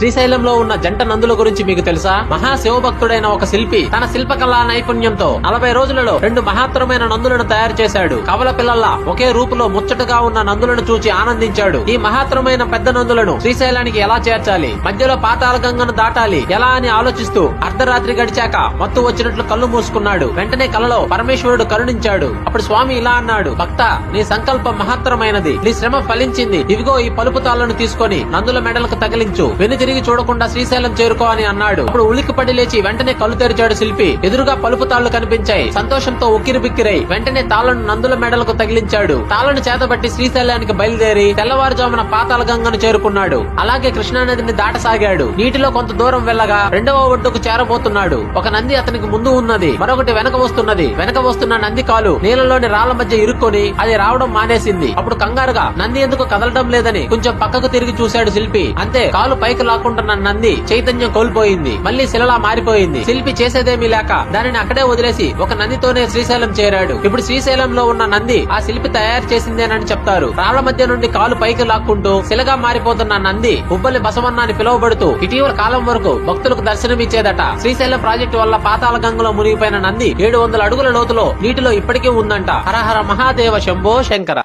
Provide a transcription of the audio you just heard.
శ్రీశైలంలో ఉన్న జంట నందుల గురించి మీకు తెలుసా? మహాశివభక్తుడైన ఒక శిల్పి తన శిల్పకళా నైపుణ్యంతో 40 రోజులలో 2 మహత్తరమైన నందులను తయారు చేశాడు. కవల పిల్లల్లా ఒకే రూపులో ముచ్చటగా ఉన్న నందులను చూచి ఆనందించాడు. ఈ మహత్తరమైన పెద్ద నందులను శ్రీశైలానికి ఎలా చేర్చాలి, మధ్యలో పాతాళ గంగను దాటాలి ఎలా అని ఆలోచిస్తూ అర్ధరాత్రి గడిచాక మత్తు వచ్చినట్లు కళ్ళు మూసుకున్నాడు. వెంటనే కలలో పరమేశ్వరుడు కరుణించాడు. అప్పుడు స్వామి ఇలా అన్నాడు, భక్త, నీ సంకల్పం మహత్తరమైనది, నీ శ్రమ ఫలించింది. ఇవిగో ఈ పలుపు తాళ్లను తీసుకొని నందుల మెడలకు తగిలించు, వెనుతిరిగి చూడకుండా శ్రీశైలం చేరుకో అని అన్నాడు. అప్పుడు ఉలిక్కిపడి లేచి వెంటనే కళ్ళు తెరిచాడు శిల్పి. ఎదురుగా పలుపు తాళ్లు కనిపించాయి. సంతోషంతో ఉక్కిరిబిక్కిరై వెంటనే తాళ్లను నందుల మెడలకు తగిలించాడు. తాళ్లను చేతబట్టి శ్రీశైలానికి బయలుదేరి తెల్లవారుజామున పాతాళ గంగను చేరుకున్నాడు. అలాగే కృష్ణానదిని దాటసాగాడు. నీటిలో కొంత దూరం వెళ్ళగా 2వ ఒడ్డుకు చేరబోతున్నాడు. ఒక నంది అతనికి ముందు ఉన్నది, మరొకటి వెనక వస్తున్నది. వెనక వస్తున్న నంది కాలు నీళ్లలోని రాళ్ల మధ్య ఇరుక్కొని అది రావడం మానేసింది. అప్పుడు కంగారుగా నంది ఎందుకు కదలడం లేదని కొంచెం పక్కకు తిరిగి చూశాడు శిల్పి. అంతే, కాలు పైకి లాక్కుంటున్న నంది చైతన్యం కోల్పోయింది. మళ్లీ శిలలా మారిపోయింది. శిల్పి చేసేదేమీ లేక దానిని అక్కడే వదిలేసి ఒక నందితోనే శ్రీశైలం చేరాడు. ఇప్పుడు శ్రీశైలంలో ఉన్న నంది ఆ శిల్పి తయారు చేసిందేనని చెప్తారు. రాళ్ల మధ్య నుండి కాలు పైకి లాక్కుంటూ శిలగా మారిపోతున్న నంది ఉబ్బలి బసవన్న అని పిలువబడుతూ ఇటీవల కాలం వరకు భక్తులకు దర్శనమిచ్చేదట. శ్రీశైలం ప్రాజెక్టు వల్ల పాతాళ గంగలో మునిగిపోయిన నంది 700 అడుగుల లోతులో నీటిలో ఇప్పటికీ ఉందంట. హరహర మహాదేవ శంభో శంకర.